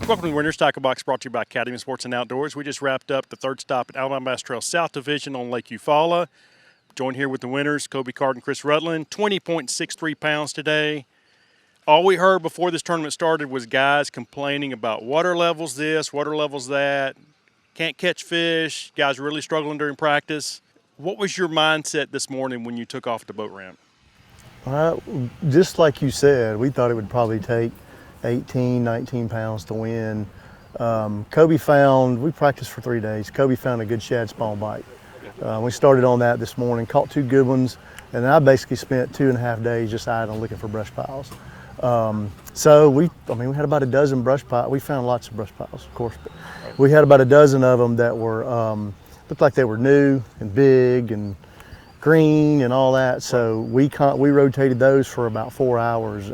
Welcome to Winner's Tacklebox, brought to you by Academy Sports and Outdoors. We just wrapped up the third stop at Alabama Bass Trail South Division on Lake Eufaula. Joined here with the winners, Kobe Card and Chris Rutland. 20.63 pounds today. All we heard before this tournament started was guys complaining about water levels this, water levels that, can't catch fish, guys really struggling during practice. What was your mindset this morning when you took off the boat ramp? Just like you said, we thought it would probably take 18, 19 pounds to win. We practiced for 3 days. Kobe found a good shad spawn bite. We started on that this morning, caught 2 good ones, and I basically spent 2.5 days just idle looking for brush piles. We had about a dozen brush piles. We found lots of brush piles, of course, but we had about a dozen of them that were, looked like they were new and big and green and all that. So we rotated those for about 4 hours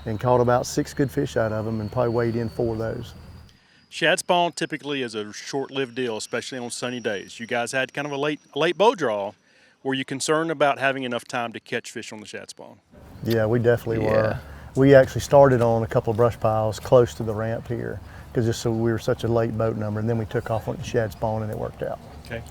and caught about 6 good fish out of them and probably weighed in 4 of those. Shad spawn typically is a short-lived deal, especially on sunny days. You guys had kind of a late boat draw. Were you concerned about having enough time to catch fish on the shad spawn? Yeah, we definitely were. We actually started on a couple of brush piles close to the ramp here because we were such a late boat number, and then we took off on the shad spawn and it worked out. Okay.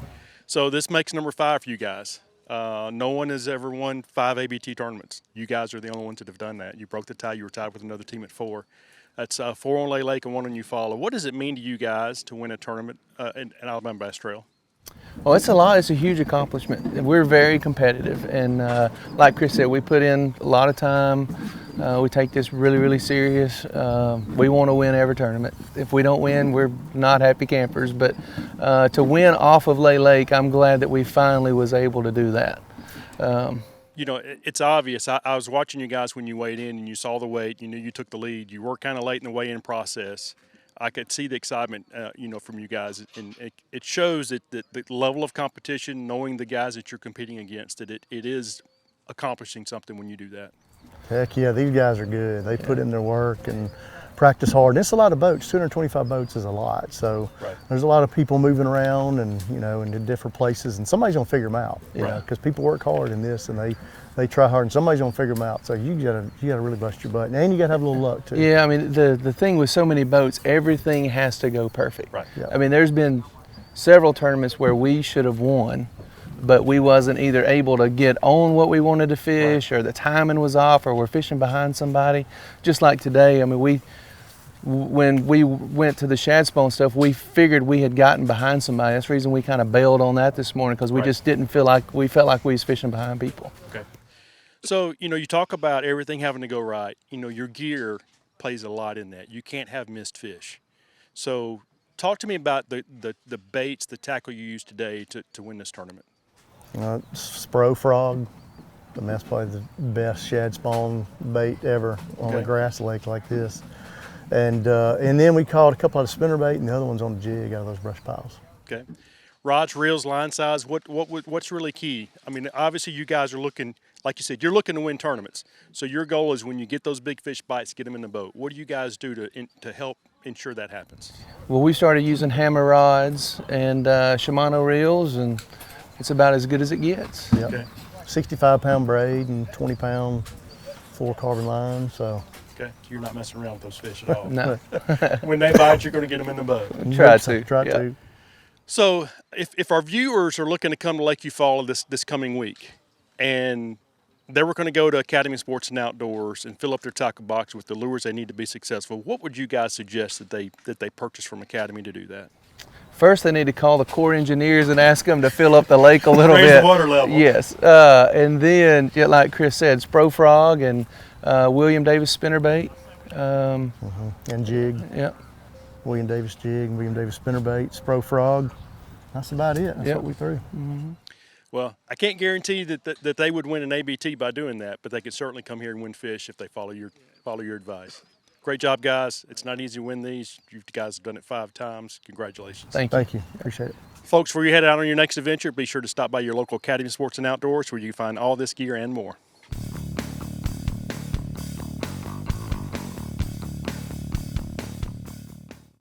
So this makes number 5 for you guys. No one has ever won 5 ABT tournaments. You guys are the only ones that have done that. You broke the tie. You were tied with another team at 4. That's 4 on Lay Lake and 1 on Eufaula. What does it mean to you guys to win a tournament at Alabama Bass Trail? Well, it's a lot. It's a huge accomplishment. We're very competitive, and like Chris said, we put in a lot of time. We take this really, really serious. We want to win every tournament. If we don't win, we're not happy campers. But to win off of Lay Lake, I'm glad that we finally was able to do that. You know, it's obvious. I was watching you guys when you weighed in and you saw the weight. You knew you took the lead. You were kind of late in the weigh-in process. I could see the excitement, from you guys, and it shows that the level of competition, knowing the guys that you're competing against, that it is accomplishing something when you do that. Heck yeah, these guys are good. They put in their work and practice hard. And it's a lot of boats. 225 boats is a lot. So there's a lot of people moving around and, in different places. And somebody's going to figure them out, because people work hard in this and they try hard, and somebody's gonna figure them out. So you gotta really bust your butt, and you gotta have a little luck too. Yeah, I mean the thing with so many boats, everything has to go perfect. Right. Yeah. I mean, there's been several tournaments where we should have won, but we wasn't either able to get on what we wanted to fish, or the timing was off, or we're fishing behind somebody. Just like today, I mean, when we went to the shad spawn stuff, we figured we had gotten behind somebody. That's the reason we kind of bailed on that this morning, because we just didn't feel like we was fishing behind people. Okay. So, you talk about everything having to go right. Your gear plays a lot in that. You can't have missed fish. So talk to me about the baits, the tackle you used today to win this tournament. Spro frog. I mean, that's probably the best shad spawn bait ever on a grass lake like this. And then we caught a couple of spinnerbait, and the other one's on the jig out of those brush piles. Okay. Rods, reels, line size, what's really key? I mean, obviously you guys are looking, like you said, you're looking to win tournaments. So your goal is when you get those big fish bites, get them in the boat. What do you guys do to help ensure that happens? Well, we started using hammer rods and Shimano reels, and it's about as good as it gets. Yep. Okay. 65-pound braid and 20-pound fluorocarbon line. So. Okay, you're not messing around with those fish at all. No. When they bite, you're going to get them in the boat. Try to. Try to. So if our viewers are looking to come to Lake Eufaula this coming week, and they were going to go to Academy Sports and Outdoors and fill up their tackle box with the lures they need to be successful, what would you guys suggest that they purchase from Academy to do that? First, they need to call the Corps engineers and ask them to fill up the lake a little bit. Raise the water level. Yes, and then, like Chris said, Spro Frog and William Davis spinnerbait. And jig. Yep. William Davis jig, William Davis spinnerbait, Spro Frog. That's about it. That's what we threw. Mm-hmm. Well, I can't guarantee that they would win an ABT by doing that, but they could certainly come here and win fish if they follow your advice. Great job, guys. It's not easy to win these. You guys have done it 5 times. Congratulations. Thank you. Thank you. Appreciate it. Folks, before you head out on your next adventure, be sure to stop by your local Academy Sports and Outdoors, where you can find all this gear and more.